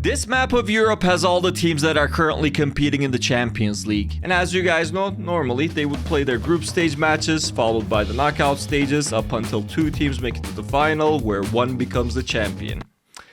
This map of Europe has all the teams that are currently competing in the Champions League. And as you guys know, normally they would play their group stage matches, followed by the knockout stages, up until 2 teams make it to the final, where one becomes the champion.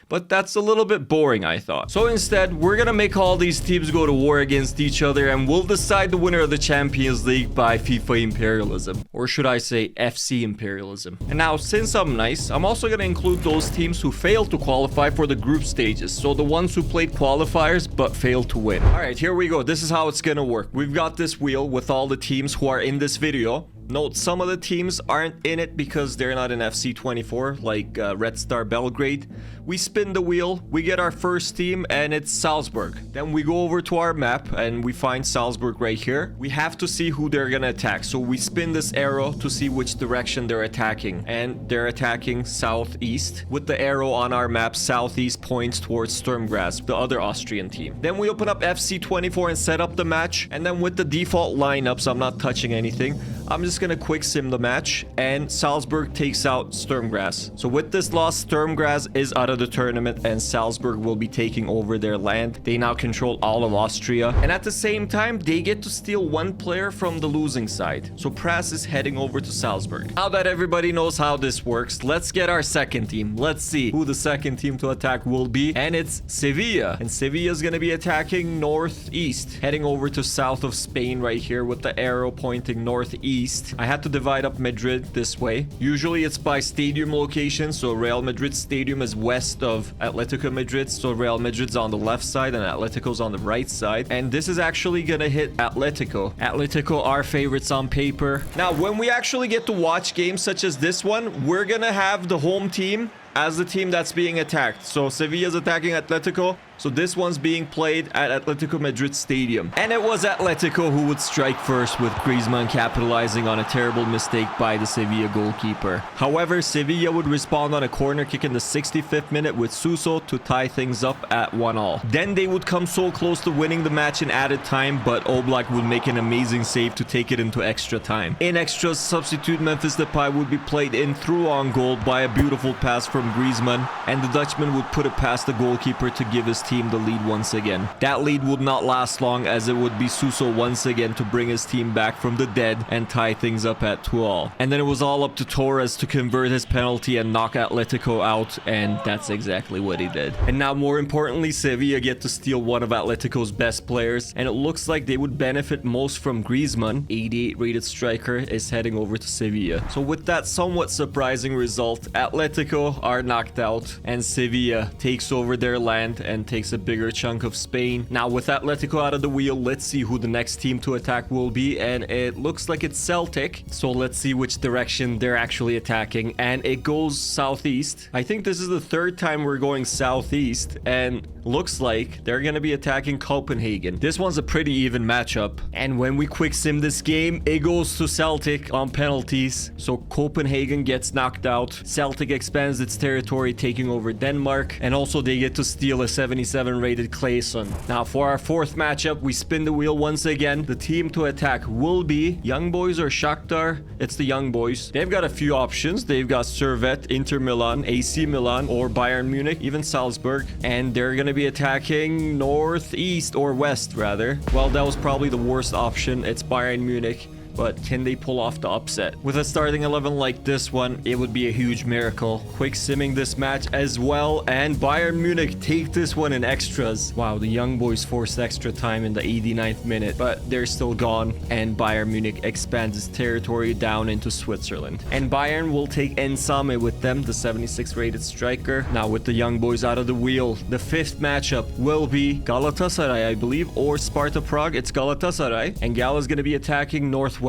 But that's a little bit boring, I thought. So instead, we're gonna make all these teams go to war against each other, and we'll decide the winner of the Champions League by FIFA Imperialism. Or should I say FC Imperialism. And now, since I'm nice, I'm also gonna include those teams who failed to qualify for the group stages. So the ones who played qualifiers but failed to win. Alright, here we go. This is how it's gonna work. We've got this wheel with all the teams who are in this video. Note, some of the teams aren't in it because they're not in FC 24, like Red Star Belgrade. We spin the wheel, we get our first team, and it's Salzburg. Then we go over to our map, and we find Salzburg right here. We have to see who they're gonna attack, so we spin this arrow to see which direction they're attacking. And they're attacking southeast. With the arrow on our map, southeast points towards Sturmgras, the other Austrian team. Then we open up FC 24 and set up the match, and then with the default lineups, I'm not touching anything. I'm just gonna quick sim the match, and Salzburg takes out Sturmgras. So with this loss, Sturmgras is out of the tournament, and Salzburg will be taking over their land. They now control all of Austria, and at the same time, they get to steal 1 player from the losing side. So Pras is heading over to Salzburg. Now that everybody knows how this works, let's get our second team. Let's see who the second team to attack will be, and it's Sevilla. And Sevilla is gonna be attacking northeast, heading over to south of Spain right here with the arrow pointing northeast. I had to divide up Madrid this way. Usually it's by stadium location, so Real Madrid Stadium is west of Atletico Madrid, so Real Madrid's on the left side and Atletico's on the right side. And this is actually gonna hit Atletico. Atletico are favorites on paper. Now, when we actually get to watch games such as this one, we're gonna have the home team as the team that's being attacked. So Sevilla's attacking Atletico. So this one's being played at Atletico Madrid Stadium. And it was Atletico who would strike first, with Griezmann capitalizing on a terrible mistake by the Sevilla goalkeeper. However, Sevilla would respond on a corner kick in the 65th minute with Suso to tie things up at 1-1. Then they would come so close to winning the match in added time, but Oblak would make an amazing save to take it into extra time. In extras, substitute Memphis Depay would be played in through on goal by a beautiful pass from Griezmann, and the Dutchman would put it past the goalkeeper to give his team the lead once again. That lead would not last long, as it would be Suso once again to bring his team back from the dead and tie things up at 2-2. And then it was all up to Torres to convert his penalty and knock Atletico out, and that's exactly what he did. And now, more importantly, Sevilla get to steal one of Atletico's best players, and it looks like they would benefit most from Griezmann. 88 rated striker is heading over to Sevilla. So with that somewhat surprising result, Atletico are knocked out, and Sevilla takes over their land and takes a bigger chunk of Spain. Now, with Atletico out of the wheel, let's see who the next team to attack will be, and it looks like it's Celtic. So let's see which direction they're actually attacking, and it goes southeast. I think this is the 3rd time we're going southeast, and looks like they're gonna be attacking Copenhagen. This one's a pretty even matchup, and when we quick sim this game, it goes to Celtic on penalties. So Copenhagen gets knocked out. Celtic expands its territory, taking over Denmark, and also they get to steal a 77 rated Clayson. Now, for our 4th matchup, we spin the wheel once again. The team to attack will be Young Boys or Shakhtar. It's the Young Boys. They've got a few options. They've got Servette, Inter Milan, AC Milan, or Bayern Munich, even Salzburg. And they're gonna be attacking northeast, or west rather. Well, that was probably the worst option. It's Bayern Munich. But can they pull off the upset? With a starting 11 like this one, it would be a huge miracle. Quick simming this match as well, and Bayern Munich take this one in extras. Wow, the Young Boys forced extra time in the 89th minute, but they're still gone, and Bayern Munich expands its territory down into Switzerland. And Bayern will take Ensame with them, the 76 rated striker. Now, with the Young Boys out of the wheel, the 5th matchup will be Galatasaray, I believe, or Sparta Prague. It's Galatasaray, and Gal is going to be attacking northwest.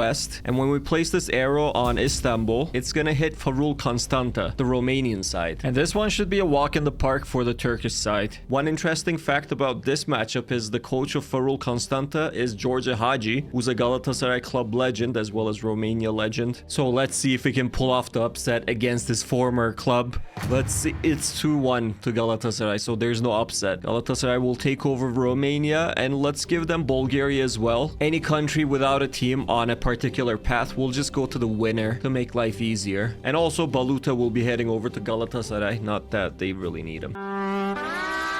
And when we place this arrow on Istanbul, it's gonna hit Farul Constanta, the Romanian side. And this one should be a walk in the park for the Turkish side. One interesting fact about this matchup is the coach of Farul Constanta is George Hagi, who's a Galatasaray club legend as well as Romania legend. So let's see if he can pull off the upset against his former club. Let's see. It's 2-1 to Galatasaray, so there's no upset. Galatasaray will take over Romania, and let's give them Bulgaria as well. Any country without a team on a particular path, we'll just go to the winner to make life easier. And also Baluta will be heading over to Galatasaray, not that they really need him.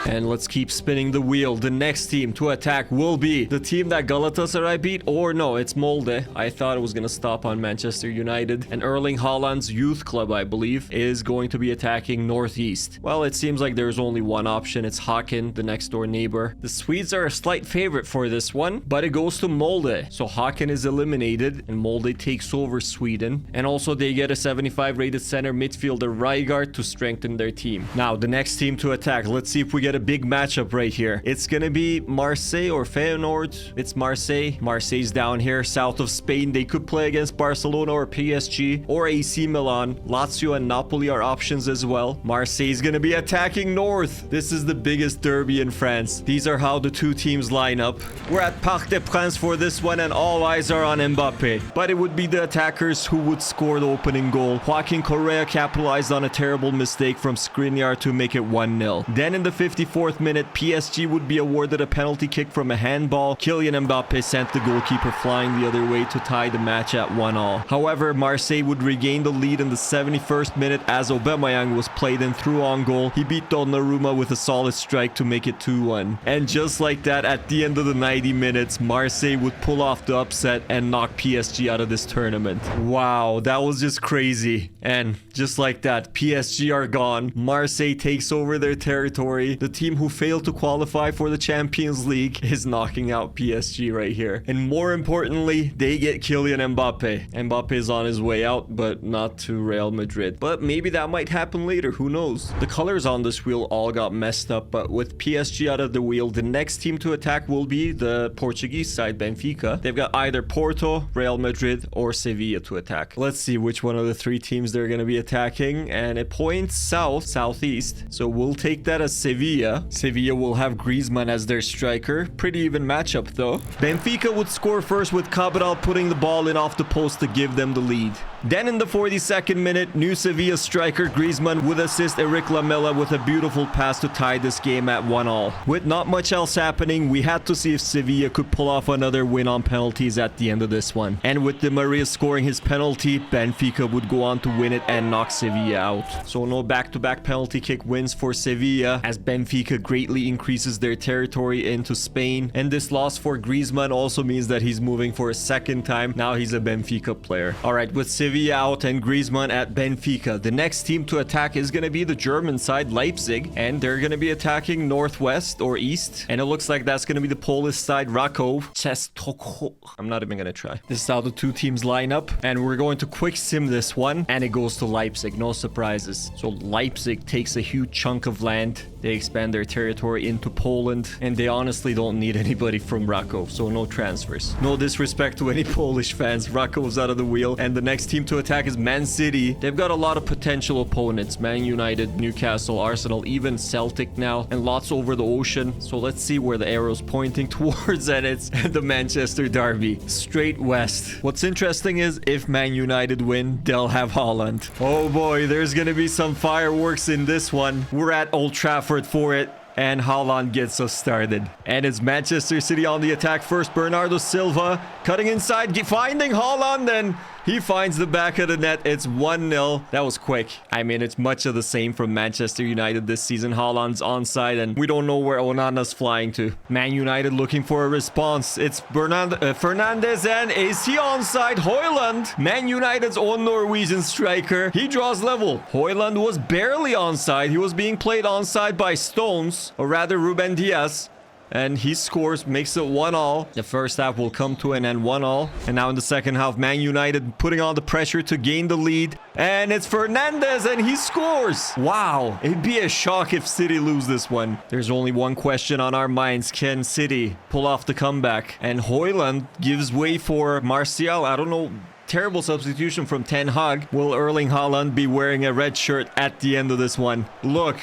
And let's keep spinning the wheel. The next team to attack will be the team that Galatasaray beat. Or no, it's Molde. I thought it was going to stop on Manchester United. And Erling Haaland's youth club, I believe, is going to be attacking Northeast. Well, it seems like there's only one option. It's Haken, the next door neighbor. The Swedes are a slight favorite for this one, but it goes to Molde. So Haken is eliminated and Molde takes over Sweden. And also they get a 75 rated center midfielder Rygaard to strengthen their team. Now, the next team to attack. Let's see if we get a big matchup right here. It's gonna be Marseille or Feyenoord. It's Marseille. Marseille's down here, south of Spain. They could play against Barcelona or PSG or AC Milan. Lazio and Napoli are options as well. Marseille's gonna be attacking north. This is the biggest derby in France. These are how the two teams line up. We're at Parc des Princes for this one and all eyes are on Mbappe. But it would be the attackers who would score the opening goal. Joaquin Correa capitalized on a terrible mistake from Skriniar to make it 1-0. Then in the 54th minute, PSG would be awarded a penalty kick from a handball. Kylian Mbappe sent the goalkeeper flying the other way to tie the match at 1-1. However, Marseille would regain the lead in the 71st minute as Aubameyang was played in through on goal. He beat Donnarumma with a solid strike to make it 2-1. And just like that, at the end of the 90 minutes, Marseille would pull off the upset and knock PSG out of this tournament. Wow, that was just crazy. And just like that, PSG are gone. Marseille takes over their territory. The team who failed to qualify for the Champions League is knocking out PSG right here. And more importantly, they get Kylian Mbappe. Mbappe is on his way out, but not to Real Madrid. But maybe that might happen later, who knows? The colors on this wheel all got messed up, but with PSG out of the wheel, the next team to attack will be the Portuguese side, Benfica. They've got either Porto, Real Madrid, or Sevilla to attack. Let's see which one of the three teams they're going to be attacking, and it points southeast, so we'll take that as Sevilla. Sevilla will have Griezmann as their striker. Pretty even matchup though. Benfica would score first with Cabral putting the ball in off the post to give them the lead. Then in the 42nd minute, new Sevilla striker Griezmann would assist Eric Lamela with a beautiful pass to tie this game at 1-1. With not much else happening, we had to see if Sevilla could pull off another win on penalties at the end of this one. And with Di Maria scoring his penalty, Benfica would go on to win it and knock Sevilla out. So no back-to-back penalty kick wins for Sevilla as Benfica greatly increases their territory into Spain. And this loss for Griezmann also means that he's moving for a second time. Now he's a Benfica player. Alright, with Sevilla out and Griezmann at Benfica, the next team to attack is going to be the German side, Leipzig. And they're going to be attacking northwest or east. And it looks like that's going to be the Polish side, Rakow. I'm not even going to try. This is how the two teams line up. And we're going to quick sim this one. And it goes to Leipzig. No surprises. So Leipzig takes a huge chunk of land. They expand their territory into Poland. And they honestly don't need anybody from Rakow. So no transfers. No disrespect to any Polish fans. Rakow's out of the wheel. And the next team to attack is Man City. They've got a lot of potential opponents. Man United, Newcastle, Arsenal, even Celtic now. And lots over the ocean. So let's see where the arrow's pointing towards. And it's the Manchester Derby. Straight west. What's interesting is if Man United win, they'll have Haaland. Oh boy, there's gonna be some fireworks in this one. We're at Old Trafford for it. And Haaland gets us started. And it's Manchester City on the attack first. Bernardo Silva cutting inside, finding Haaland, and he finds the back of the net. It's 1-0. That was quick. I mean, it's much of the same from Manchester United this season. Haaland's onside, and we don't know where Onana's flying to. Man United looking for a response. It's Fernandes, and is he onside? Haaland, Man United's own Norwegian striker. He draws level. Haaland was barely onside. He was being played onside by Stones, or rather Ruben Diaz. And he scores, makes it 1-1. The first half will come to an end 1-1. And now in the second half, Man United putting on the pressure to gain the lead. And it's Fernandes, and he scores. Wow. It'd be a shock if City lose this one. There's only one question on our minds. Can City pull off the comeback? And Haaland gives way for Martial. I don't know. Terrible substitution from Ten Hag. Will Erling Haaland be wearing a red shirt at the end of this one? Look.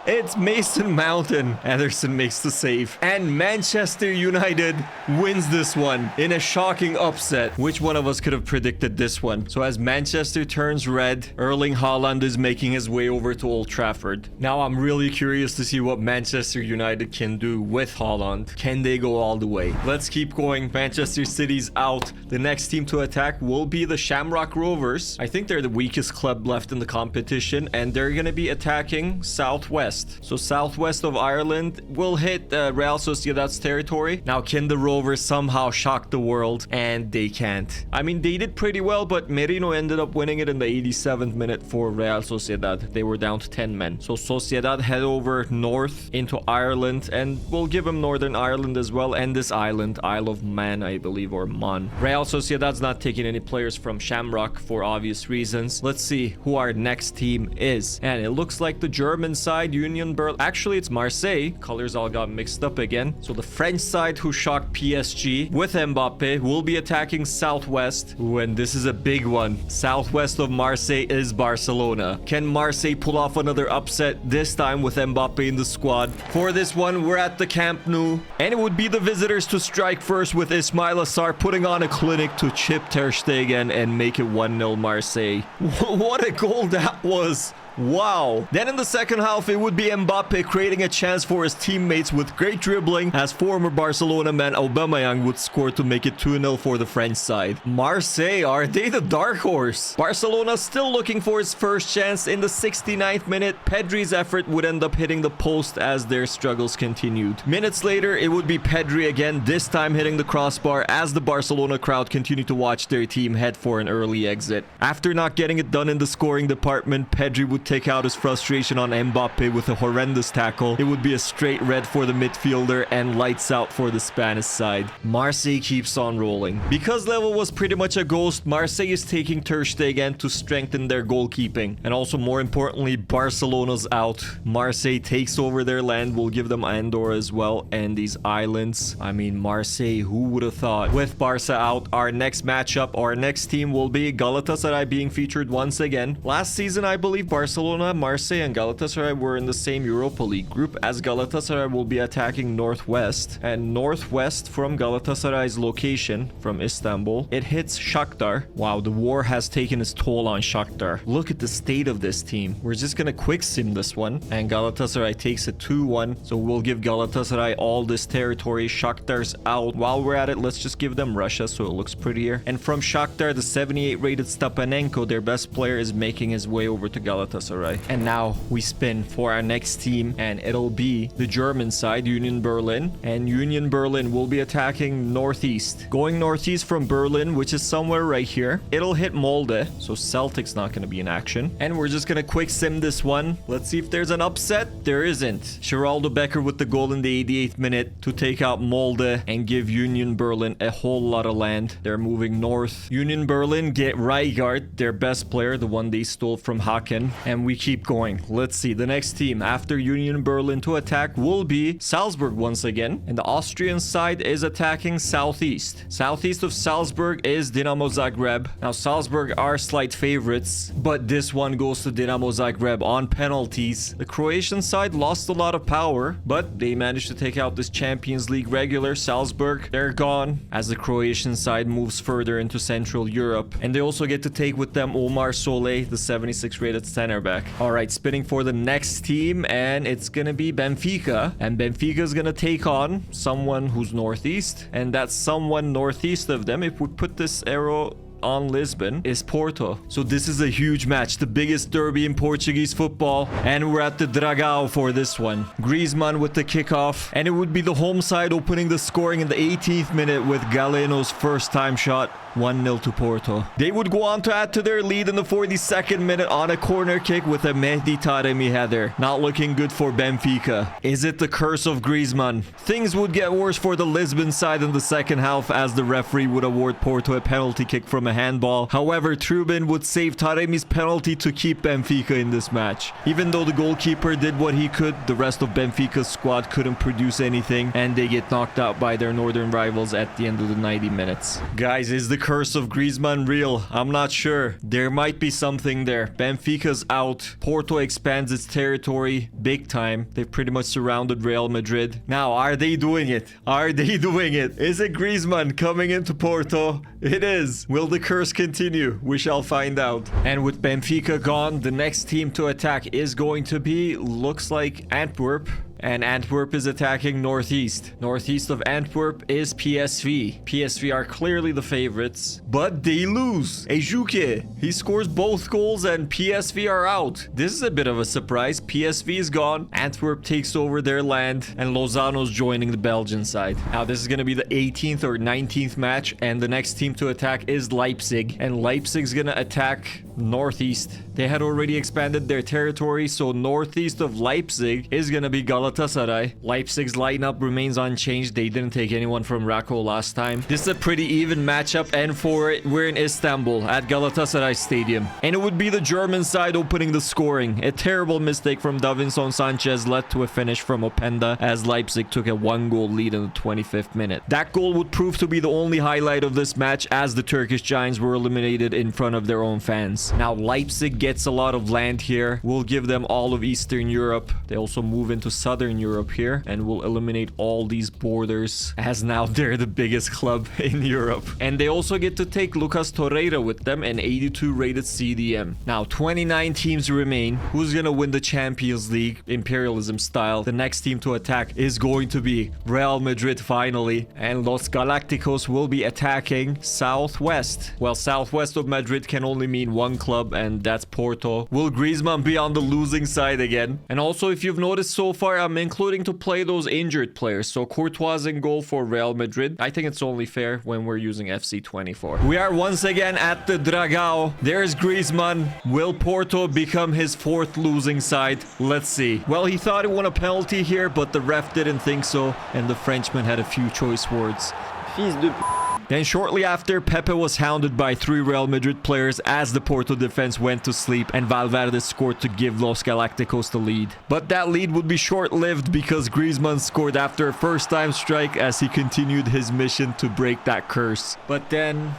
It's Mason Mount. Ederson makes the save. And Manchester United wins this one in a shocking upset. Which one of us could have predicted this one? So as Manchester turns red, Erling Haaland is making his way over to Old Trafford. Now I'm really curious to see what Manchester United can do with Haaland. Can they go all the way? Let's keep going. Manchester City's out. The next team to attack will be the Shamrock Rovers. I think they're the weakest club left in the competition, and they're going to be attacking southwest. southwest. So southwest of Ireland will hit Real Sociedad's territory. Now, can the Rovers somehow shock the world? And they can't. I mean, they did pretty well, but Merino ended up winning it in the 87th minute for Real Sociedad. They were down to 10 men. So Sociedad head over north into Ireland, and we'll give them Northern Ireland as well, and this island, Isle of Man, I believe, or Man. Real Sociedad's not taking any players from Shamrock for obvious reasons. Let's see who our next team is. And it looks like the German side, Union Berlin. Actually, it's Marseille. Colors all got mixed up again. So the French side, who shocked PSG with Mbappe, will be attacking southwest. Ooh, and this is a big one. Southwest of Marseille is Barcelona. Can Marseille pull off another upset, this time with Mbappe in the squad? For this one, we're at the Camp Nou, and it would be the visitors to strike first, with Ismail Assar putting on a clinic to chip Ter Stegen and make it 1-0 Marseille. What a goal that was! Wow. Then in the second half, it would be Mbappe creating a chance for his teammates with great dribbling, as former Barcelona man Aubameyang would score to make it 2-0 for the French side. Marseille, are they the dark horse? Barcelona still looking for his first chance. In the 69th minute, Pedri's effort would end up hitting the post as their struggles continued. Minutes later, it would be Pedri again, this time hitting the crossbar as the Barcelona crowd continued to watch their team head for an early exit. After not getting it done in the scoring department, Pedri would take out his frustration on Mbappe with a horrendous tackle. It would be a straight red for the midfielder and lights out for the Spanish side. Marseille keeps on rolling. Because level was pretty much a ghost, Marseille is taking Ter Stegen to strengthen their goalkeeping. And also, more importantly, Barcelona's out. Marseille takes over their land. We'll give them Andorra as well, and these islands. I mean, Marseille, who would have thought? With Barca out, our next matchup, our next team will be Galatasaray being featured once again. Last season, I believe Barcelona, Marseille, and Galatasaray were in the same Europa League group, as Galatasaray will be attacking northwest. And northwest from Galatasaray's location, from Istanbul, it hits Shakhtar. Wow, the war has taken its toll on Shakhtar. Look at the state of this team. We're just gonna quick sim this one, and Galatasaray takes it 2-1. So we'll give Galatasaray all this territory. Shakhtar's out. While we're at it, let's just give them Russia so it looks prettier. And from Shakhtar, the 78 rated Stepanenko, their best player, is making his way over to Galatasaray. And now we spin for our next team, and it'll be the German side, Union Berlin. And Union Berlin will be attacking northeast. Going northeast from Berlin, which is somewhere right here. It'll hit Molde, so Celtic's not going to be in action. And we're just going to quick sim this one. Let's see if there's an upset. There isn't. Geraldo Becker with the goal in the 88th minute to take out Molde and give Union Berlin a whole lot of land. They're moving north. Union Berlin get Rijkaard, their best player, the one they stole from Haken. And we keep going. Let's see. The next team after Union Berlin to attack will be Salzburg once again. And the Austrian side is attacking southeast. Southeast of Salzburg is Dinamo Zagreb. Now, Salzburg are slight favorites, but this one goes to Dinamo Zagreb on penalties. The Croatian side lost a lot of power, but they managed to take out this Champions League regular. Salzburg, they're gone as the Croatian side moves further into Central Europe. And they also get to take with them Omar Soley, the 76 rated center back. All right, spinning for the next team, and it's gonna be Benfica. And Benfica is gonna take on someone who's northeast, and that's someone northeast of them. If we put this arrow on Lisbon, is Porto. So this is a huge match, the biggest derby in Portuguese football, and we're at the Dragao for this one. Griezmann with the kickoff, and it would be the home side opening the scoring in the 18th minute with Galeno's first time shot. 1-0 to Porto. They would go on to add to their lead in the 42nd minute on a corner kick with a Mehdi Taremi header. Not looking good for Benfica. Is it the curse of Griezmann? Things would get worse for the Lisbon side in the second half, as the referee would award Porto a penalty kick from a handball. However, Trubin would save Taremi's penalty to keep Benfica in this match. Even though the goalkeeper did what he could, the rest of Benfica's squad couldn't produce anything, and they get knocked out by their northern rivals at the end of the 90 minutes. Guys, is the curse of Griezmann real? I'm not sure. There might be something there. Benfica's out. Porto expands its territory big time. They've pretty much surrounded Real Madrid. Now, are they doing it? Are they doing it? Is it Griezmann coming into Porto? It is. Will the curse continue? We shall find out. And with Benfica gone, the next team to attack is going to be, looks like, Antwerp. And Antwerp is attacking northeast. Northeast of Antwerp is PSV. PSV are clearly the favorites, but they lose. Ejuke, he scores both goals and PSV are out. This is a bit of a surprise. PSV is gone. Antwerp takes over their land and Lozano's joining the Belgian side. Now this is going to be the 18th or 19th match, and the next team to attack is Leipzig, and Leipzig's going to attack northeast. They had already expanded their territory, so northeast of Leipzig is going to be Galatasaray. Leipzig's lineup remains unchanged. They didn't take anyone from Rako last time. This is a pretty even matchup, and for it, we're in Istanbul at Galatasaray Stadium. And it would be the German side opening the scoring. A terrible mistake from Davinson Sanchez led to a finish from Openda as Leipzig took a 1-goal lead in the 25th minute. That goal would prove to be the only highlight of this match as the Turkish Giants were eliminated in front of their own fans. Now Leipzig gets a lot of land here. We'll give them all of Eastern Europe. They also move into Southern Europe here and will eliminate all these borders as now they're the biggest club in Europe. And they also get to take Lucas Torreira with them, an 82 rated CDM. Now 29 teams remain. Who's gonna win the Champions League Imperialism style? The next team to attack is going to be Real Madrid finally, and Los Galacticos will be attacking southwest. Well, southwest of Madrid can only mean one club, and that's Porto. Will Griezmann be on the losing side again? And also, if you've noticed so far, I'm including to play those injured players. So Courtois in goal for Real Madrid. I think it's only fair when we're using FC24. We are once again at the Dragao. There's Griezmann. Will Porto become his fourth losing side? Let's see. Well, he thought he won a penalty here, but the ref didn't think so, and the Frenchman had a few choice words. Fils de p***. Then shortly after, Pepe was hounded by 3 Real Madrid players as the Porto defense went to sleep, and Valverde scored to give Los Galacticos the lead. But that lead would be short-lived because Griezmann scored after a first-time strike as he continued his mission to break that curse. But then,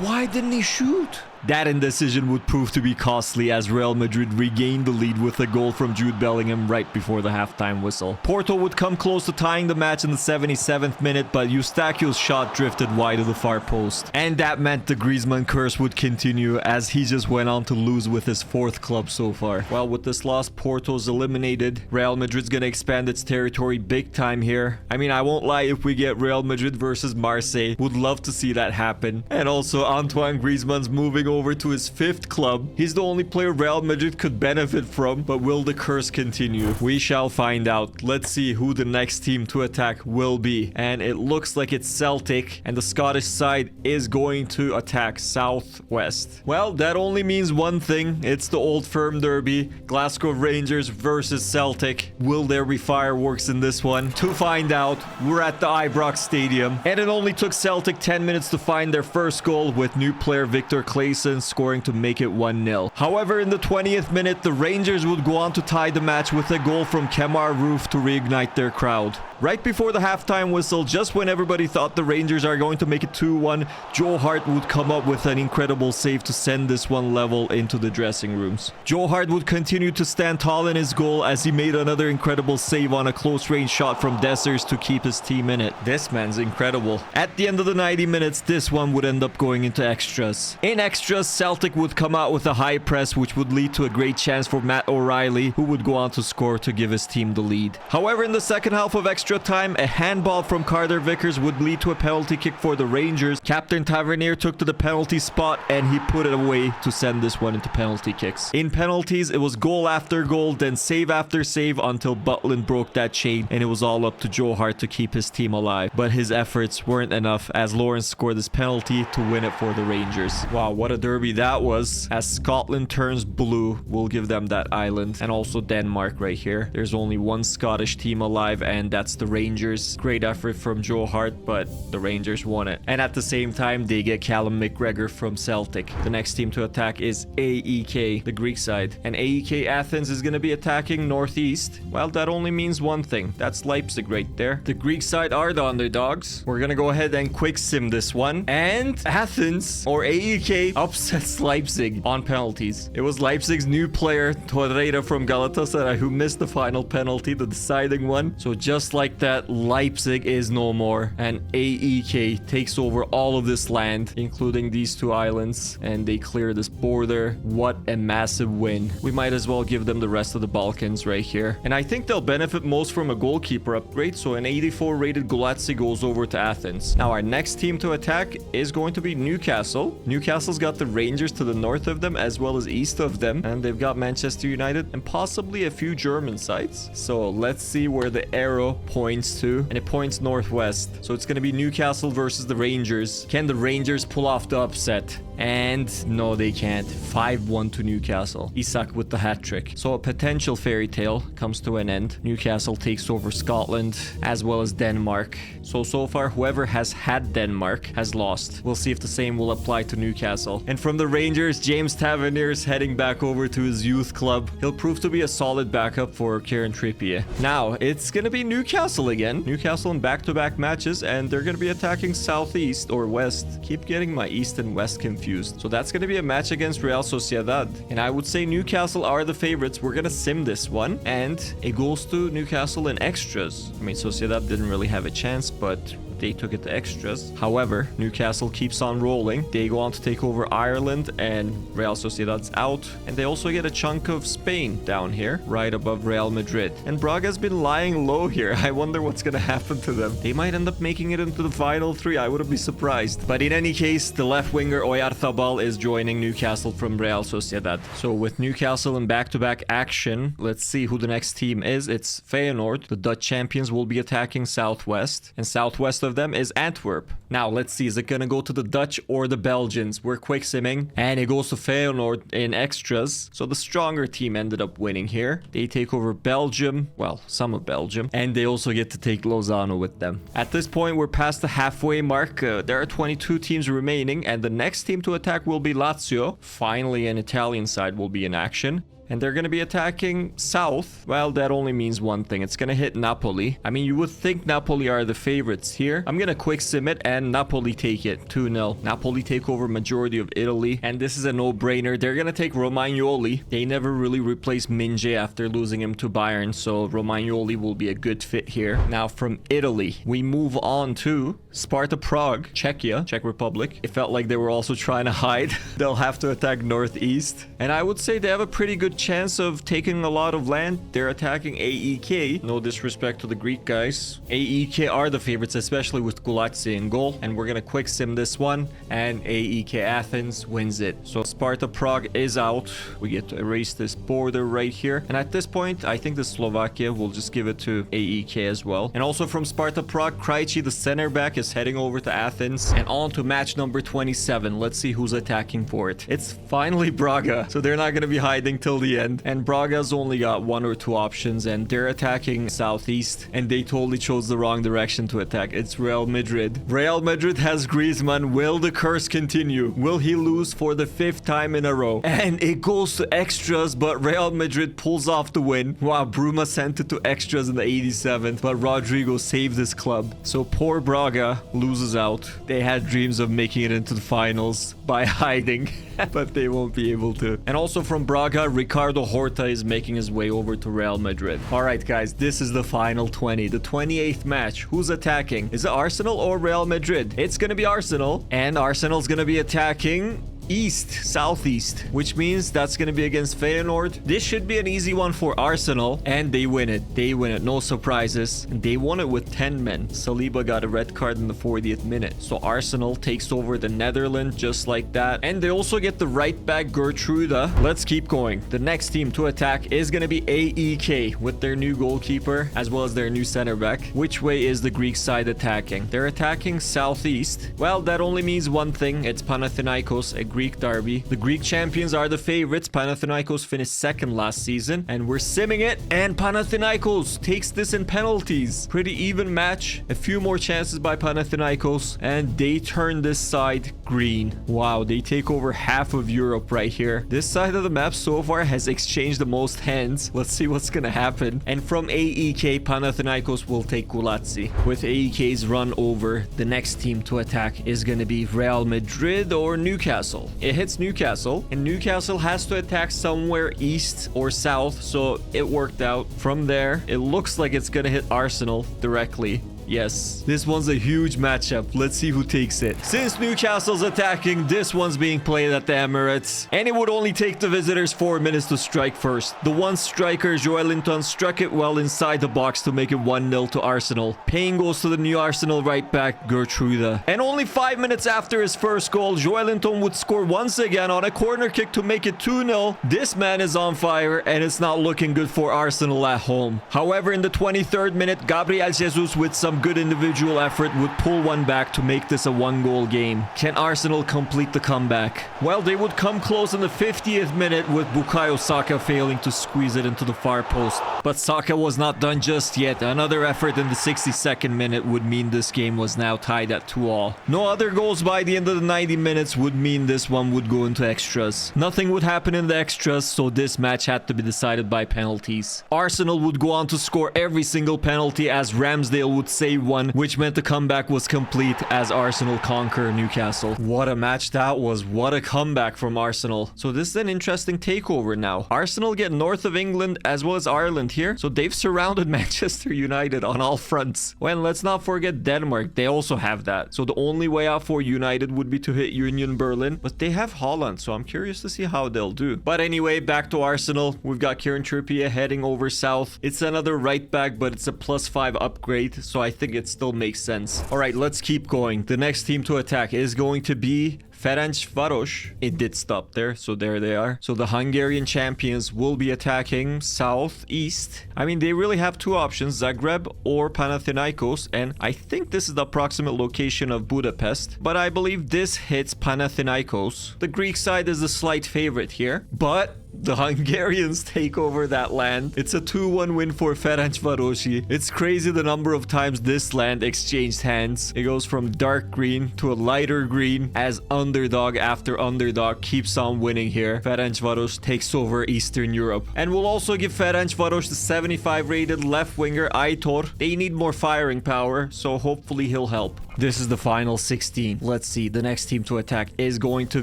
why didn't he shoot? That indecision would prove to be costly as Real Madrid regained the lead with a goal from Jude Bellingham right before the halftime whistle. Porto would come close to tying the match in the 77th minute, but Eustachio's shot drifted wide of the far post. And that meant the Griezmann curse would continue as he just went on to lose with his 4th club so far. Well, with this loss, Porto's eliminated. Real Madrid's gonna expand its territory big time here. I mean, I won't lie, if we get Real Madrid versus Marseille, would love to see that happen. And also, Antoine Griezmann's moving over to his 5th club. He's the only player Real Madrid could benefit from, but will the curse continue? We shall find out. Let's see who the next team to attack will be. And it looks like it's Celtic, and the Scottish side is going to attack southwest. Well, that only means one thing. It's the Old Firm Derby. Glasgow Rangers versus Celtic. Will there be fireworks in this one? To find out, we're at the Ibrox Stadium, and it only took Celtic 10 minutes to find their first goal, with new player Victor Claesson scoring to make it 1-0. However, in the 20th minute, the Rangers would go on to tie the match with a goal from Kemar Roof to reignite their crowd. Right before the halftime whistle, just when everybody thought the Rangers are going to make it 2-1, Joe Hart would come up with an incredible save to send this one level into the dressing rooms. Joe Hart would continue to stand tall in his goal as he made another incredible save on a close-range shot from Dessers to keep his team in it. This man's incredible. At the end of the 90 minutes, this one would end up going into extras. In extras, Celtic would come out with a high press, which would lead to a great chance for Matt O'Reilly, who would go on to score to give his team the lead. However, in the second half of extra time, a handball from Carter Vickers would lead to a penalty kick for the Rangers. Captain Tavernier took to the penalty spot and he put it away to send this one into penalty kicks. In penalties, it was goal after goal, then save after save until Butlin broke that chain, and it was all up to Joe Hart to keep his team alive. But his efforts weren't enough as Lawrence scored this penalty to win it for the Rangers. Wow, what a derby that was. As Scotland turns blue, we'll give them that island, and also Denmark right here. There's only one Scottish team alive, and that's the Rangers. Great effort from Joe Hart, but the Rangers won it. And at the same time, they get Callum McGregor from Celtic. The next team to attack is AEK, the Greek side. And AEK Athens is going to be attacking northeast. Well, that only means one thing. That's Leipzig right there. The Greek side are the underdogs. We're going to go ahead and quick sim this one. And Athens, or AEK, upsets Leipzig on penalties. It was Leipzig's new player, Torreira from Galatasaray, who missed the final penalty, the deciding one. So just like like that, Leipzig is no more, and AEK takes over all of this land, including these two islands, and they clear this border. What a massive win. We might as well give them the rest of the Balkans right here. And I think they'll benefit most from a goalkeeper upgrade, so an 84 rated Ghiellini goes over to Athens. Now our next team to attack is going to be Newcastle. Newcastle's got the Rangers to the north of them as well as east of them, and they've got Manchester United and possibly a few German sides. So let's see where the arrow points to, and it points northwest. So it's going to be Newcastle versus the Rangers. Can the Rangers pull off the upset? And no, they can't. 5-1 to Newcastle. Isak with the hat trick. So a potential fairy tale comes to an end. Newcastle takes over Scotland as well as Denmark. So far, whoever has had Denmark has lost. We'll see if the same will apply to Newcastle. And from the Rangers, James Tavernier's heading back over to his youth club. He'll prove to be a solid backup for Kieran Trippier. Now, it's going to be Newcastle again. Newcastle in back-to-back matches, and they're going to be attacking southeast or west. Keep getting my east and west confused. So that's going to be a match against Real Sociedad. And I would say Newcastle are the favorites. We're going to sim this one. And it goes to Newcastle in extras. I mean, Sociedad didn't really have a chance, but they took it to extras. However, Newcastle keeps on rolling. They go on to take over Ireland, and Real Sociedad's out. And they also get a chunk of Spain down here, right above Real Madrid. And Braga's been lying low here. I wonder what's going to happen to them. They might end up making it into the final three. I wouldn't be surprised. But in any case, the left winger Oyarzabal is joining Newcastle from Real Sociedad. So with Newcastle in back-to-back action, let's see who the next team is. It's Feyenoord. The Dutch champions will be attacking southwest. And southwest of them is Antwerp. Now, let's see. Is it going to go to the Dutch or the Belgians? We're quick simming. And it goes to Feyenoord in extras. So the stronger team ended up winning here. They take over Belgium. Well, some of Belgium. And they also get to take Lozano with them. At this point, we're past the halfway mark. There are 22 teams remaining. And the next team to attack will be Lazio. Finally, an Italian side will be in action. And they're going to be attacking south. Well, that only means one thing. It's going to hit Napoli. I mean, you would think Napoli are the favorites here. I'm going to quick sim it and Napoli take it 2-0. Napoli take over majority of Italy. And this is a no-brainer. They're going to take Romagnoli. They never really replaced Minje after losing him to Bayern. So Romagnoli will be a good fit here. Now from Italy, we move on to Sparta Prague, Czechia, Czech Republic. It felt like they were also trying to hide. They'll have to attack northeast. And I would say they have a pretty good chance of taking a lot of land. They're attacking AEK. No disrespect to the Greek guys. AEK are the favorites, especially with Ghiellini in goal. And we're going to quick sim this one. And AEK Athens wins it. So Sparta Prague is out. We get to erase this border right here. And at this point, I think the Slovakia will just give it to AEK as well. And also from Sparta Prague, Krejci, the center back, is heading over to Athens. And on to match number 27. Let's see who's attacking for it. It's finally Braga. So they're not going to be hiding till the end. And Braga's only got one or two options, and they're attacking southeast, and they totally chose the wrong direction to attack. It's Real Madrid. Real Madrid has Griezmann. Will the curse continue? Will he lose for the 5th time in a row? And it goes to extras, but Real Madrid pulls off the win. Wow, Bruma sent it to extras in the 87th, but Rodrigo saved his club. So poor Braga loses out. They had dreams of making it into the finals by hiding, but they won't be able to. And also from Braga, Ricardo Horta is making his way over to Real Madrid. All right, guys, this is the final 20, the 28th match. Who's attacking? Is it Arsenal or Real Madrid? It's going to be Arsenal, and Arsenal's going to be attacking southeast, which means that's going to be against Feyenoord. This should be an easy one for Arsenal, and they win it. They win it. No surprises. And they won it with 10 men. Saliba got a red card in the 40th minute. So Arsenal takes over the Netherlands just like that. And they also get the right back Gertruda. Let's keep going. The next team to attack is going to be AEK with their new goalkeeper as well as their new center back. Which way is the Greek side attacking? They're attacking southeast. Well, that only means one thing. It's Panathinaikos, a Greek derby. The Greek champions are the favorites. Panathinaikos finished second last season, and we're simming it, and Panathinaikos takes this in penalties. Pretty even match. A few more chances by Panathinaikos, and they turn this side green. Wow, they take over half of Europe right here. This side of the map so far has exchanged the most hands. Let's see what's gonna happen. And from AEK, Panathinaikos will take Ghiellini. With AEK's run over, the next team to attack is gonna be Real Madrid or Newcastle. Arsenal. It hits Newcastle, and Newcastle has to attack somewhere east or south, so it worked out. From there, it looks like it's gonna hit Arsenal directly. Yes, this one's a huge matchup. Let's see who takes it. Since Newcastle's attacking, this one's being played at the Emirates. And it would only take the visitors 4 minutes to strike first. The one striker, Joelinton, struck it well inside the box to make it 1-0 to Arsenal. Pain goes to the new Arsenal right back, Gertrude. And only 5 minutes after his first goal, Joelinton would score once again on a corner kick to make it 2-0. This man is on fire, and it's not looking good for Arsenal at home. However, in the 23rd minute, Gabriel Jesus with some good individual effort would pull one back to make this a 1-goal game. Can Arsenal complete the comeback? Well, they would come close in the 50th minute with Bukayo Saka failing to squeeze it into the far post. But Saka was not done just yet. Another effort in the 62nd minute would mean this game was now tied at 2-2. No other goals by the end of the 90 minutes would mean this one would go into extras. Nothing would happen in the extras, so this match had to be decided by penalties. Arsenal would go on to score every single penalty as Ramsdale would save one, which meant the comeback was complete as Arsenal conquer Newcastle. What a match that was. What a comeback from Arsenal. So this is an interesting takeover now. Arsenal get north of England as well as Ireland here. So they've surrounded Manchester United on all fronts. Well, let's not forget Denmark. They also have that. So the only way out for United would be to hit Union Berlin. But they have Haaland, so I'm curious to see how they'll do. But anyway, back to Arsenal. We've got Kieran Trippier heading over south. It's another right back, but it's a +5 upgrade. So I think it still makes sense. All right, let's keep going. The next team to attack is going to be Ferencvaros. It did stop there, so there they are. So the Hungarian champions will be attacking southeast. I mean, they really have two options, Zagreb or Panathinaikos, and I think this is the approximate location of Budapest, but I believe this hits Panathinaikos. The Greek side is the slight favorite here, but the Hungarians take over that land. It's a 2-1 win for Ferencvarosi. It's crazy the number of times this land exchanged hands. It goes from dark green to a lighter green as underdog after underdog keeps on winning here. Ferencvaros takes over Eastern Europe. And we'll also give Ferencvaros the 75 rated left winger Aitor. They need more firing power, so hopefully he'll help. This is the final 16. Let's see. The next team to attack is going to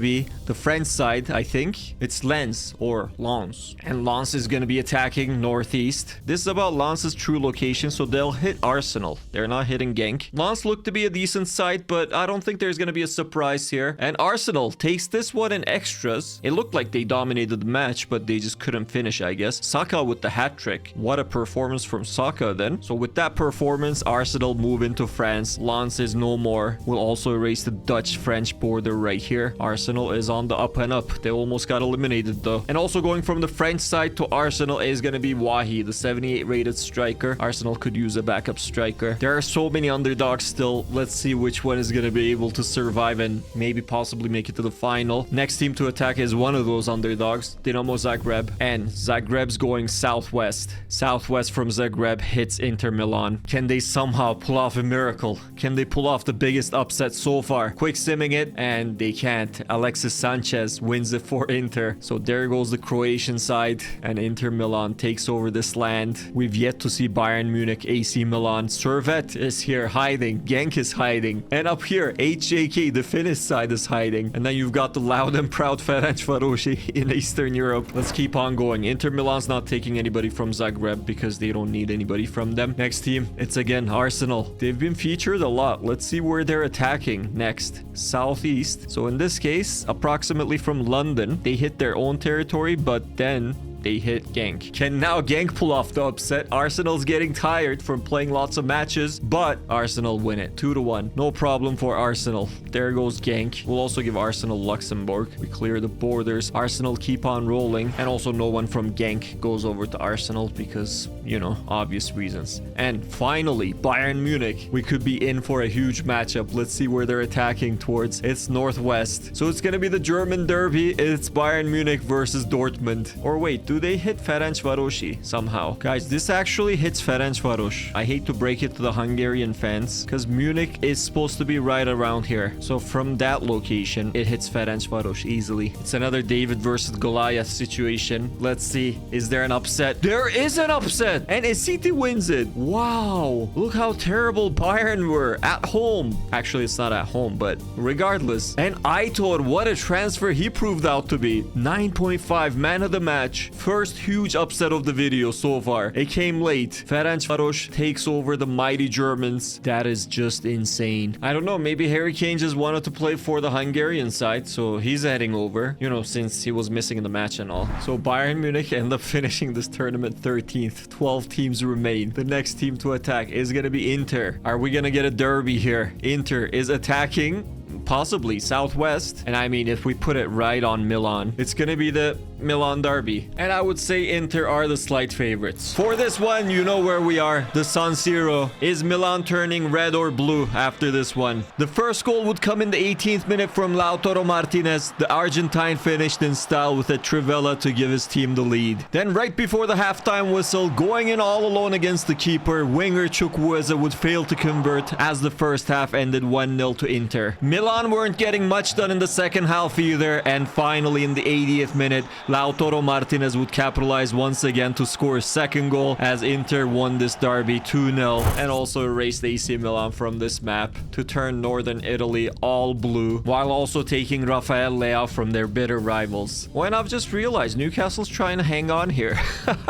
be the French side, I think. It's Lens or Lens. And Lens is going to be attacking northeast. This is about Lens's true location, so they'll hit Arsenal. They're not hitting Genk. Lens looked to be a decent side, but I don't think there's going to be a surprise here. And Arsenal takes this one in extras. It looked like they dominated the match, but they just couldn't finish, I guess. Saka with the hat trick. What a performance from Saka then. So with that performance, Arsenal move into France. Lens is no more. We'll also erase the Dutch-French border right here. Arsenal is on the up and up. They almost got eliminated though. And also going from the French side to Arsenal is going to be Wahi, the 78 rated striker. Arsenal could use a backup striker. There are so many underdogs still. Let's see which one is going to be able to survive and maybe possibly make it to the final. Next team to attack is one of those underdogs, Dinamo Zagreb. And Zagreb's going southwest. Southwest from Zagreb hits Inter Milan. Can they somehow pull off a miracle? Can they pull off the biggest upset so far? Quick simming it, and they can't. Alexis Sanchez wins it for Inter. So there goes the Croatian side, and Inter Milan takes over this land. We've yet to see Bayern Munich, AC Milan. Servette is here hiding. Genk is hiding. And up here, HJK, the Finnish side, is hiding. And then you've got the loud and proud Ferencvarosi in Eastern Europe. Let's keep on going. Inter Milan's not taking anybody from Zagreb because they don't need anybody from them. Next team, it's again Arsenal. They've been featured a lot. Let's see where they're attacking next. Southeast. So in this case, approximately from London, they hit their own territory, but then they hit Genk. Can now Genk pull off the upset? Arsenal's getting tired from playing lots of matches, but Arsenal win it 2-1. No problem for Arsenal. There goes Genk. We'll also give Arsenal Luxembourg. We clear the borders. Arsenal keep on rolling, and also no one from Genk goes over to Arsenal because, you know, obvious reasons. And finally, Bayern Munich. We could be in for a huge matchup. Let's see where they're attacking towards. It's northwest. So it's gonna be the German derby. It's Bayern Munich versus Dortmund. Or wait, do do they hit Ferencvarosi somehow? Guys, this actually hits Ferencvaros. I hate to break it to the Hungarian fans because Munich is supposed to be right around here. So from that location, it hits Ferencvaros easily. It's another David versus Goliath situation. Let's see. Is there an upset? There is an upset! And City wins it. Wow. Look how terrible Bayern were at home. Actually, it's not at home, but regardless. And I thought what a transfer he proved out to be. 9.5 man of the match. First huge upset of the video so far. It came late. Ferencvaros takes over the mighty Germans. That is just insane. I don't know. Maybe Harry Kane just wanted to play for the Hungarian side, so he's heading over. You know, since he was missing in the match and all. So Bayern Munich end up finishing this tournament 13th. 12 teams remain. The next team to attack is going to be Inter. Are we going to get a derby here? Inter is attacking possibly Southwest. And I mean, if we put it right on Milan, it's going to be the Milan derby. And I would say Inter are the slight favorites. For this one, you know where we are. The San Siro. Is Milan turning red or blue after this one? The first goal would come in the 18th minute from Lautaro Martinez. The Argentine finished in style with a trivela to give his team the lead. Then right before the halftime whistle, going in all alone against the keeper, winger Chukwueze would fail to convert as the first half ended 1-0 to Inter. Milan weren't getting much done in the second half either, and finally in the 80th minute, Lautaro Martinez would capitalize once again to score a second goal as Inter won this derby 2-0 and also erased AC Milan from this map to turn Northern Italy all blue, while also taking Rafael Leao from their bitter rivals. When I've just realized Newcastle's trying to hang on here.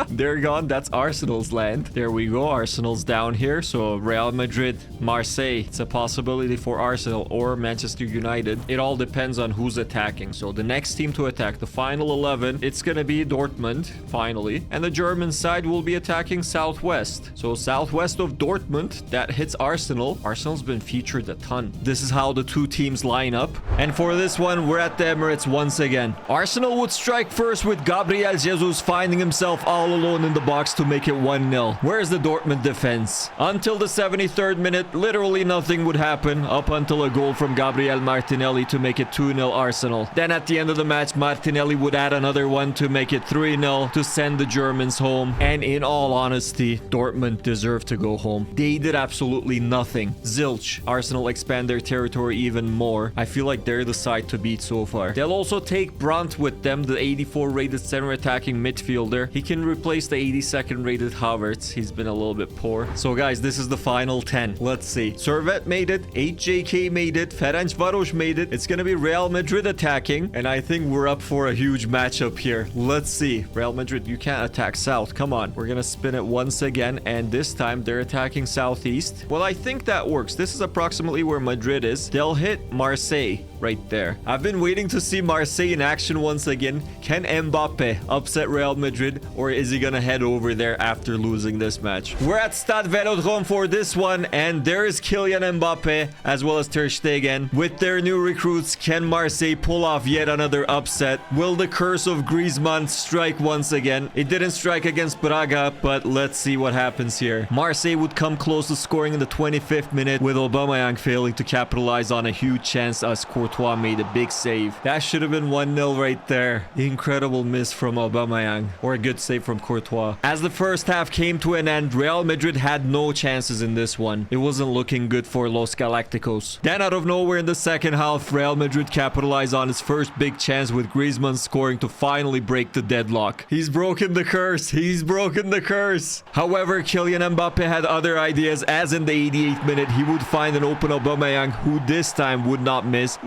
They're gone. That's Arsenal's land. There we go. Arsenal's down here. So Real Madrid, Marseille. It's a possibility for Arsenal or Manchester United. It all depends on who's attacking. So the next team to attack, the final 11, it's going to be Dortmund, finally. And the German side will be attacking Southwest. So Southwest of Dortmund, that hits Arsenal. Arsenal's been featured a ton. This is how the two teams line up. And for this one, we're at the Emirates once again. Arsenal would strike first with Gabriel Jesus finding himself all alone in the box to make it 1-0. Where's the Dortmund defense? Until the 73rd minute, literally nothing would happen up until a goal from Gabriel Martinelli to make it 2-0 Arsenal. Then at the end of the match, Martinelli would add another one to make it 3-0 to send the Germans home. And in all honesty, Dortmund deserved to go home. They did absolutely nothing. Zilch. Arsenal expand their territory even more. I feel like they're the side to beat so far. They'll also take Brandt with them, the 84 rated center attacking midfielder. He can replace the 82nd rated Havertz. He's been a little bit poor. So guys, this is the final 10. Let's see. Servette made it. 8JK made it. Ferencvaros made it. It's gonna be Real Madrid attacking. And I think we're up for a huge matchup here. Let's see. Real Madrid, you can't attack south. Come on. We're gonna spin it once again. And this time they're attacking southeast. Well, I think that works. This is approximately where Madrid is. They'll hit Marseille right there. I've been waiting to see Marseille in action once again. Can Mbappe upset Real Madrid, or is he gonna head over there after losing this match? We're at Stade Velodrome for this one, and there is Kylian Mbappe as well as Ter Stegen. With their new recruits, can Marseille pull off yet another upset? Will the curse of Griezmann strike once again? It didn't strike against Braga, but let's see what happens here. Marseille would come close to scoring in the 25th minute, with Aubameyang failing to capitalize on a huge chance as Courtois made a big save. That should have been 1-0 right there. Incredible miss from Aubameyang, or a good save from Courtois. As the first half came to an end, Real Madrid had no chances in this one. It wasn't looking good for Los Galacticos. Then out of nowhere in the second half, Real Madrid capitalized on his first big chance with Griezmann scoring to finally break the deadlock. He's broken the curse. He's broken the curse. However, Kylian Mbappe had other ideas, as in the 88th minute, he would find an open Aubameyang, who this time would not miss.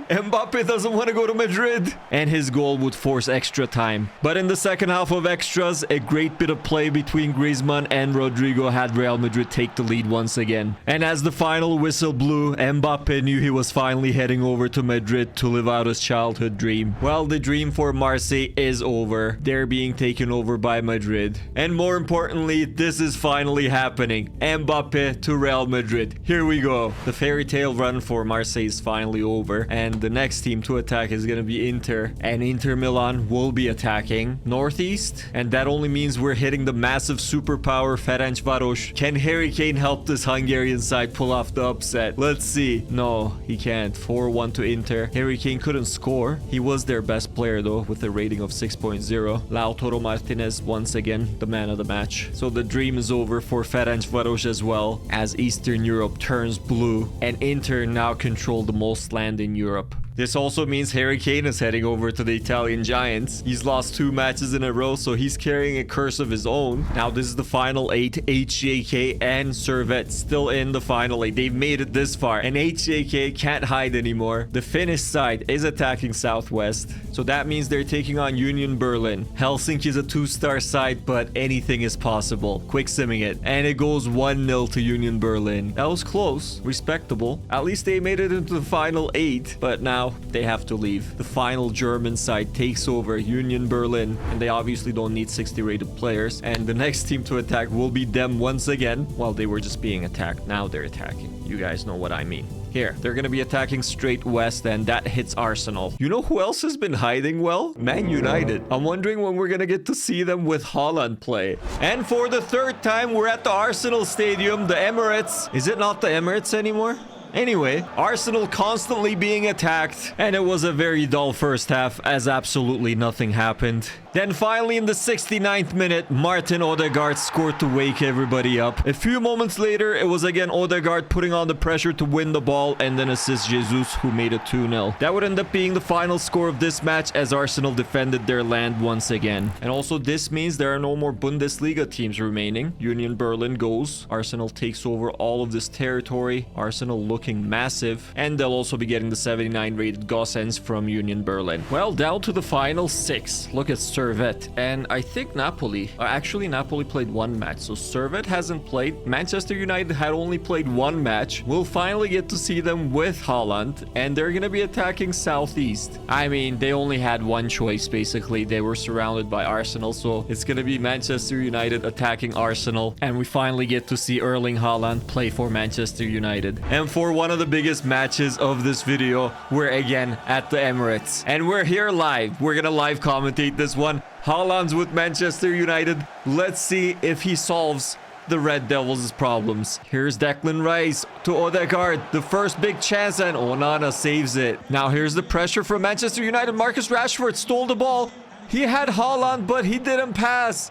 Mbappe doesn't want to go to Madrid. And his goal would force extra time. But in the second half of extras, a great bit of play between Griezmann and Rodrigo had Real Madrid take the lead once again. And as the final whistle blew, Mbappe knew he was finally heading over to Madrid to live out his childhood dream. Well, the dream for Marseille is over. They're being taken over by Madrid. And more importantly, this is finally happening. Mbappe to Real Madrid. Here we go. The fairy tale run for Marseille is finally over. And And the next team to attack is going to be Inter. And Inter Milan will be attacking northeast. And that only means we're hitting the massive superpower Ferencváros. Can Harry Kane help this Hungarian side pull off the upset? Let's see. No, he can't. 4-1 to Inter. Harry Kane couldn't score. He was their best player though, with a rating of 6.0. Lautaro Martinez once again the man of the match. So the dream is over for Ferencváros as well, as Eastern Europe turns blue and Inter now control the most land in Europe. This also means Harry Kane is heading over to the Italian Giants. He's lost 2 matches in a row, so he's carrying a curse of his own. Now, this is the final 8. HJK and Servette still in the final 8. They've made it this far, and HJK can't hide anymore. The Finnish side is attacking Southwest, so that means they're taking on Union Berlin. Helsinki is a 2-star side, but anything is possible. Quick simming it, and it goes 1-0 to Union Berlin. That was close, respectable. At least they made it into the final 8, but now they have to leave. The final German side takes over Union Berlin, and they obviously don't need 60 rated players. And the next team to attack will be them once again. Well, they were just being attacked. Now they're attacking. You guys know what I mean. Here, they're going to be attacking straight west, and that hits Arsenal. You know who else has been hiding well? Man United. I'm wondering when we're going to get to see them with Haaland play. And for the 3rd time, we're at the Arsenal Stadium, the Emirates. Is it not the Emirates anymore? Anyway, Arsenal constantly being attacked, and it was a very dull first half as absolutely nothing happened. Then finally in the 69th minute, Martin Odegaard scored to wake everybody up. A few moments later, it was again Odegaard putting on the pressure to win the ball, and then assist Jesus, who made it 2-0. That would end up being the final score of this match, as Arsenal defended their land once again. And also this means there are no more Bundesliga teams remaining. Union Berlin goes. Arsenal takes over all of this territory. Arsenal looking massive, and they'll also be getting the 79 rated Gossens from Union Berlin. Well, down to the final 6. Look at Servette, and I think Napoli. Actually, Napoli played 1 match, so Servette hasn't played. Manchester United had only played 1 match. We'll finally get to see them with Haaland, and they're gonna be attacking southeast. I mean, they only had 1 choice, basically. They were surrounded by Arsenal, so it's gonna be Manchester United attacking Arsenal, and we finally get to see Erling Haaland play for Manchester United. And for one of the biggest matches of this video, we're again at the Emirates, and we're here live. We're gonna live commentate this one. Haaland's with Manchester United. Let's see if he solves the Red Devils' problems. Here's Declan Rice to Odegaard. The first big chance, and Onana saves it. Now here's the pressure from Manchester United. Marcus Rashford stole the ball. He had Haaland, but he didn't pass.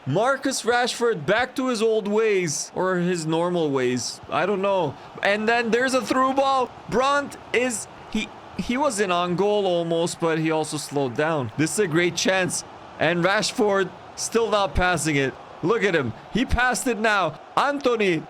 Marcus Rashford back to his old ways, or his normal ways. I don't know. And then there's a through ball. Brandt is... He was in on goal almost, but he also slowed down. This is a great chance. And Rashford still not passing it. Look at him. He passed it now. Anthony.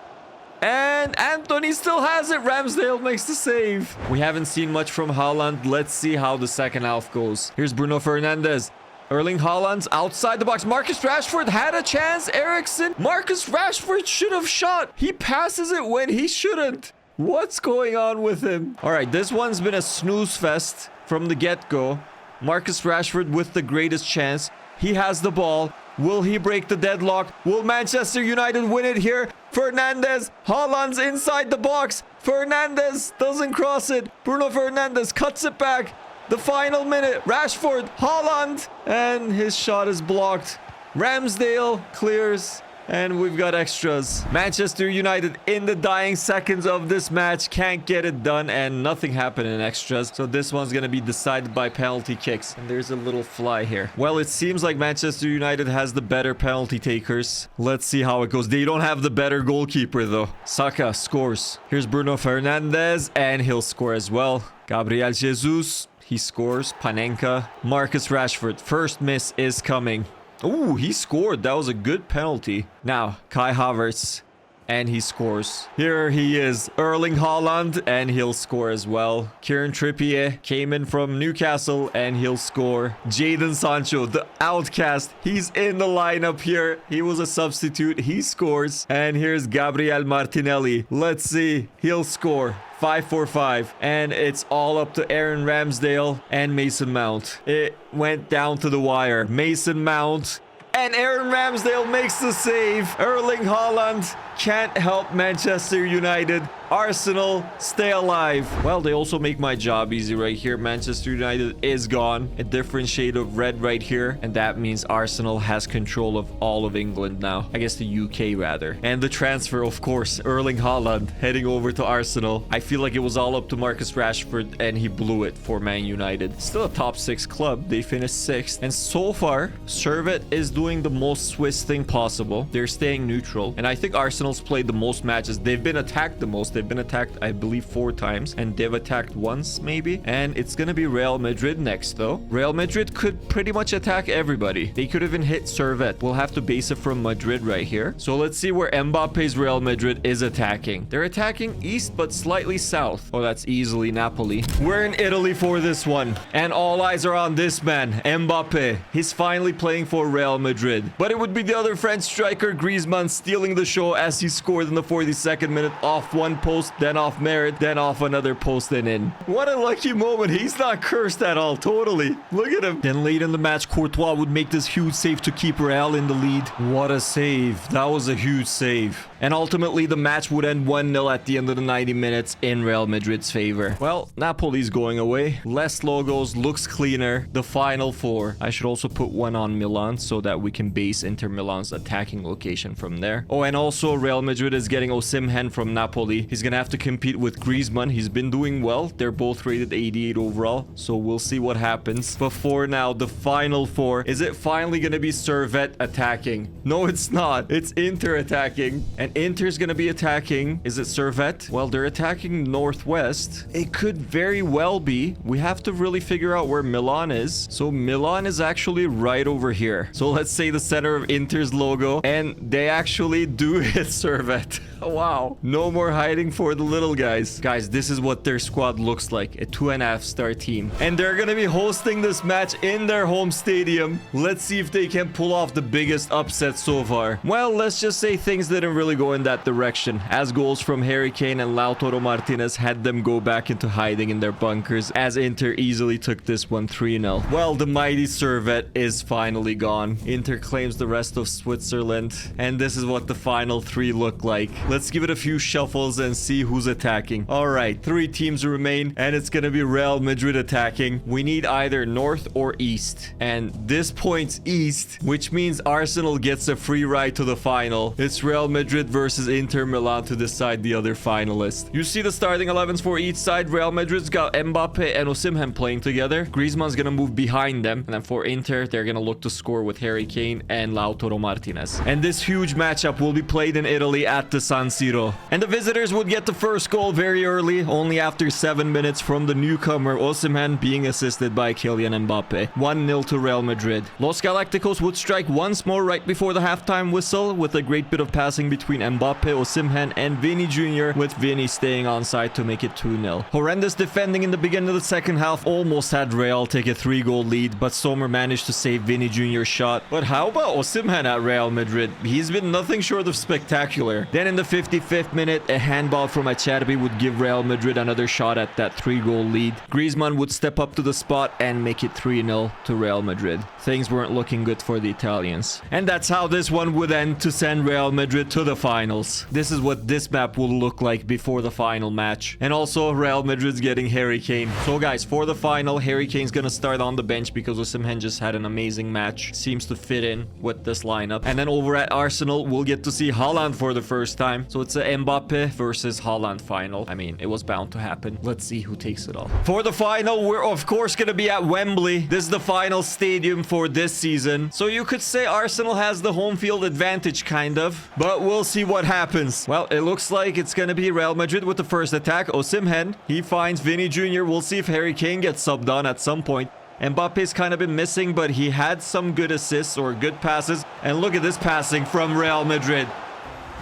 And Anthony still has it. Ramsdale makes the save. We haven't seen much from Haaland. Let's see how the second half goes. Here's Bruno Fernandes. Erling Haaland's outside the box. Marcus Rashford had a chance. Eriksen. Marcus Rashford should have shot. He passes it when he shouldn't. What's going on with him? All right, this one's been a snooze fest from the get-go. Marcus Rashford with the greatest chance. He has the ball. Will he break the deadlock? Will Manchester United win it here? Fernandes. Haaland's inside the box. Fernandes doesn't cross it. Bruno Fernandes cuts it back. The final minute. Rashford. Haaland. And his shot is blocked. Ramsdale clears. And we've got extras. Manchester United in the dying seconds of this match can't get it done, and nothing happened in extras. So this one's going to be decided by penalty kicks. And there's a little fly here. Well, it seems like Manchester United has the better penalty takers. Let's see how it goes. They don't have the better goalkeeper though. Saka scores. Here's Bruno Fernandes, and he'll score as well. Gabriel Jesus, he scores. Panenka. Marcus Rashford. First miss is coming. Ooh, he scored. That was a good penalty. Now, Kai Havertz. And he scores. Here he is, Erling Haaland, and he'll score as well. Kieran Trippier came in from Newcastle, and he'll score. Jadon Sancho, the outcast, he's in the lineup here. He was a substitute. He scores. And here's Gabriel Martinelli. Let's see. He'll score. 5-4-5, and it's all up to Aaron Ramsdale and Mason Mount. It went down to the wire. Mason Mount and Aaron Ramsdale makes the save. Erling Haaland can't help Manchester United. Arsenal, stay alive. Well, they also make my job easy right here. Manchester United is gone. A different shade of red right here. And that means Arsenal has control of all of England now. I guess the UK rather. And the transfer, of course, Erling Haaland heading over to Arsenal. I feel like it was all up to Marcus Rashford and he blew it for Man United. Still a top 6 club. They finished 6th. And so far, Servette is doing the most Swiss thing possible. They're staying neutral. And I think Arsenal's played the most matches. They've been attacked the most. They've been attacked, I believe, 4 times. And they've attacked once, maybe. And it's gonna be Real Madrid next, though. Real Madrid could pretty much attack everybody. They could even hit Servette. We'll have to base it from Madrid right here. So let's see where Mbappe's Real Madrid is attacking. They're attacking east, but slightly south. Oh, that's easily Napoli. We're in Italy for this one. And all eyes are on this man, Mbappe. He's finally playing for Real Madrid. But it would be the other French striker, Griezmann, stealing the show as he scored in the 42nd minute off one post, then off Merit, then off another post and in. What a lucky moment. He's not cursed at all. Totally. Look at him. Then late in the match, Courtois would make this huge save to keep Real in the lead. What a save. That was a huge save. And ultimately, the match would end 1-0 at the end of the 90 minutes in Real Madrid's favor. Well, Napoli's going away. Less logos, looks cleaner. The final 4. I should also put one on Milan so that we can base Inter Milan's attacking location from there. Oh, and also Real Madrid is getting Osimhen from Napoli. He's gonna have to compete with Griezmann. He's been doing well. They're both rated 88 overall, so we'll see what happens. But for now, the final 4. Is it finally gonna be Servette attacking? No, it's not. It's Inter attacking. And Inter's gonna be attacking. Is it Servette? Well, they're attacking northwest. It could very well be. We have to really figure out where Milan is. So Milan is actually right over here. So let's say the center of Inter's logo. And they actually do hit Servette. Wow. No more hiding for the little guys. Guys, this is what their squad looks like. A 2.5-star team. And they're gonna be hosting this match in their home stadium. Let's see if they can pull off the biggest upset so far. Well, let's just say things didn't really go in that direction, as goals from Harry Kane and Lautaro Martinez had them go back into hiding in their bunkers, as Inter easily took this one 3-0. Well, the mighty Servette is finally gone. Inter claims the rest of Switzerland, and this is what the final 3 look like. Let's give it a few shuffles and see who's attacking. All right, 3 teams remain, and it's gonna be Real Madrid attacking. We need either north or east, and this points east, which means Arsenal gets a free ride to the final. It's Real Madrid versus Inter Milan to decide the other finalist. You see the starting 11s for each side. Real Madrid's got Mbappe and Osimhen playing together. Griezmann's gonna move behind them, and then for Inter, they're gonna look to score with Harry Kane and Lautaro Martinez. And this huge matchup will be played in Italy at the San Siro. And the visitors would get the first goal very early, only after 7 minutes from the newcomer Osimhen being assisted by Kylian Mbappe. 1-0 to Real Madrid. Los Galacticos would strike once more right before the halftime whistle with a great bit of passing between Mbappe, Osimhen, and Vini Jr., with Vini staying onside to make it 2-0. Horrendous defending in the beginning of the second half almost had Real take a 3-goal lead, but Sommer managed to save Vini Jr.'s shot. But how about Osimhen at Real Madrid? He's been nothing short of spectacular. Then in the 55th minute, a handball from Acerbi would give Real Madrid another shot at that 3-goal lead. Griezmann would step up to the spot and make it 3-0 to Real Madrid. Things weren't looking good for the Italians. And that's how this one would end to send Real Madrid to the finals. This is what this map will look like before the final match. And also, Real Madrid's getting Harry Kane. So guys, for the final, Harry Kane's gonna start on the bench because Osimhen just had an amazing match. Seems to fit in with this lineup. And then over at Arsenal, we'll get to see Haaland for the first time. So it's a Mbappe versus Haaland final. I mean, it was bound to happen. Let's see who takes it all. For the final, we're of course gonna be at Wembley. This is the final stadium for this season. So you could say Arsenal has the home field advantage, kind of. But we'll see what happens. Well, it looks like it's gonna be Real Madrid with the first attack. Osimhen, he finds Vini Jr. We'll see if Harry Kane gets subbed on at some point. Mbappe's kind of been missing, but he had some good assists or good passes. And look at this passing from Real Madrid.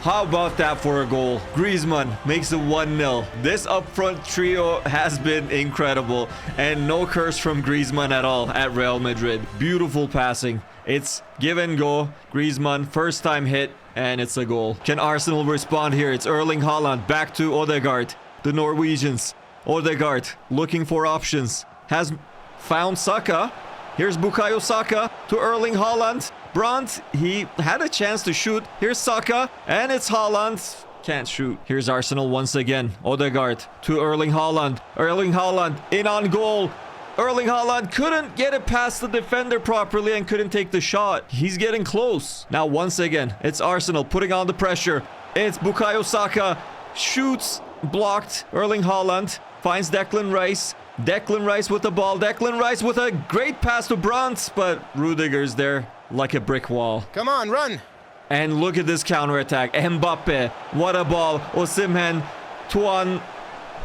How about that for a goal? Griezmann makes it 1-0. This upfront trio has been incredible. And no curse from Griezmann at all at Real Madrid. Beautiful passing. It's give and go. Griezmann, first time hit, and it's a goal. Can Arsenal respond here? It's Erling Haaland back to Odegaard. The Norwegians. Odegaard looking for options. Has found Saka. Here's Bukayo Saka to Erling Haaland. Brandt, he had a chance to shoot. Here's Saka, and it's Haaland. Can't shoot. Here's Arsenal once again. Odegaard to Erling Haaland. Erling Haaland in on goal. Erling Haaland couldn't get it past the defender properly and couldn't take the shot. He's getting close. Now, once again, it's Arsenal putting on the pressure. It's Bukayo Saka. Shoots. Blocked. Erling Haaland finds Declan Rice. Declan Rice with the ball. Declan Rice with a great pass to Brandt, but Rudiger's there like a brick wall. Come on, run. And look at this counterattack. Mbappe. What a ball. Osimhen. Tuan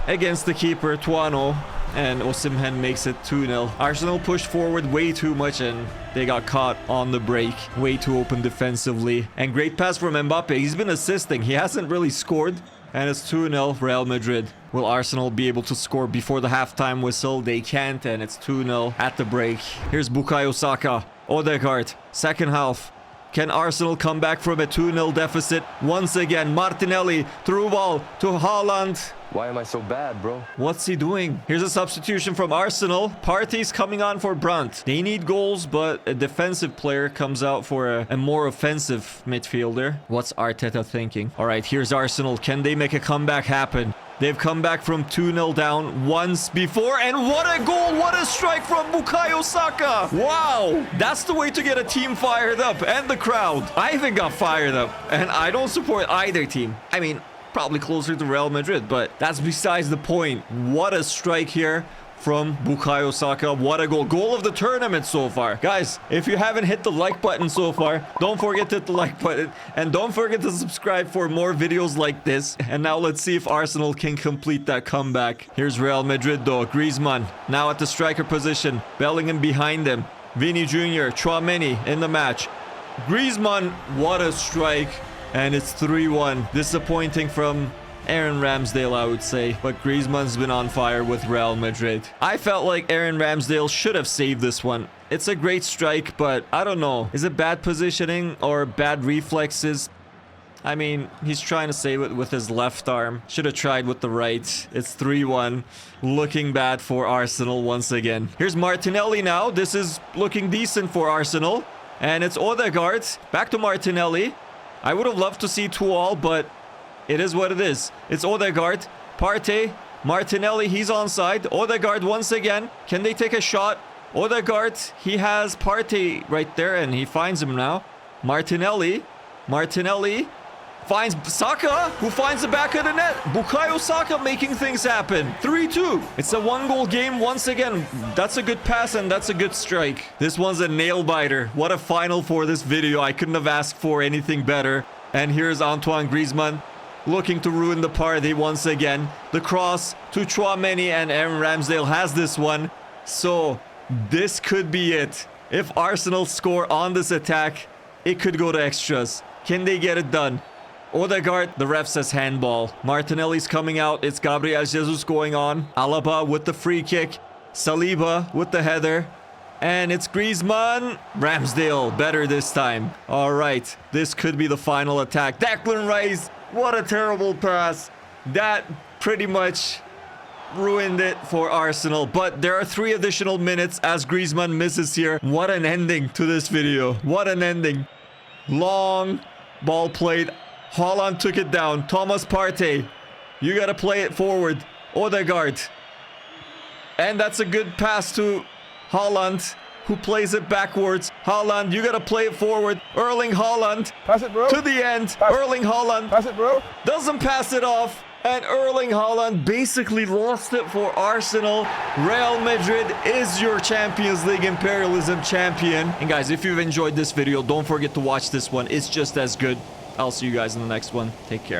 against the keeper. Tuano. And Osimhen makes it 2-0. Arsenal pushed forward way too much and they got caught on the break. Way too open defensively. And great pass from Mbappe. He's been assisting. He hasn't really scored. And it's 2-0 Real Madrid. Will Arsenal be able to score before the halftime whistle? They can't, and it's 2-0 at the break. Here's Bukayo Saka. Odegaard. Second half. Can Arsenal come back from a 2-0 deficit? Once again, Martinelli. Through ball to Haaland. Why am I so bad, bro? What's he doing? Here's a substitution from Arsenal. Partey's coming on for Brandt. They need goals, but a defensive player comes out for a more offensive midfielder. What's Arteta thinking? All right, here's Arsenal. Can they make a comeback happen? They've come back from 2-0 down once before, and what a goal! What a strike from Bukayo Saka! Wow! That's the way to get a team fired up, and the crowd. I even got fired up, and I don't support either team. I mean, probably closer to Real Madrid, but that's besides the point. What a strike here from Bukayo Saka. What a goal. Goal of the tournament so far. Guys, if you haven't hit the like button so far, don't forget to hit the like button. And don't forget to subscribe for more videos like this. And now let's see if Arsenal can complete that comeback. Here's Real Madrid though. Griezmann now at the striker position. Bellingham behind him. Vini Jr. Tchouaméni in the match. Griezmann, what a strike. And it's 3-1. Disappointing from Aaron Ramsdale, I would say. But Griezmann's been on fire with Real Madrid. I felt like Aaron Ramsdale should have saved this one. It's a great strike, but I don't know. Is it bad positioning or bad reflexes? I mean, he's trying to save it with his left arm. Should have tried with the right. It's 3-1. Looking bad for Arsenal once again. Here's Martinelli now. This is looking decent for Arsenal. And it's Odegaard. Back to Martinelli. I would have loved to see 2-all, but it is what it is. It's Odegaard. Partey. Martinelli, he's onside. Odegaard once again. Can they take a shot? Odegaard, he has Partey right there, and he finds him now. Martinelli. Martinelli finds Saka, who finds the back of the net. Bukayo Saka making things happen. 3-2. It's a one-goal game once again. That's a good pass, and that's a good strike. This one's a nail-biter. What a final for this video. I couldn't have asked for anything better. And here's Antoine Griezmann looking to ruin the party once again. The cross to Tchouaméni, and Aaron Ramsdale has this one. So this could be it. If Arsenal score on this attack, it could go to extras. Can they get it done? Odegaard, the ref says handball. Martinelli's coming out. It's Gabriel Jesus going on. Alaba with the free kick. Saliba with the header. And it's Griezmann. Ramsdale better this time. All right. This could be the final attack. Declan Rice. What a terrible pass. That pretty much ruined it for Arsenal. But there are 3 additional minutes as Griezmann misses here. What an ending to this video. What an ending. Long ball played. Haaland took it down. Thomas Partey. You got to play it forward. Odegaard. And that's a good pass to Haaland, who plays it backwards. Haaland, you got to play it forward. Erling Haaland. Pass it, bro. To the end. Pass. Erling Haaland. Pass it, bro. Doesn't pass it off. And Erling Haaland basically lost it for Arsenal. Real Madrid is your Champions League Imperialism champion. And guys, if you've enjoyed this video, don't forget to watch this one. It's just as good. I'll see you guys in the next one. Take care.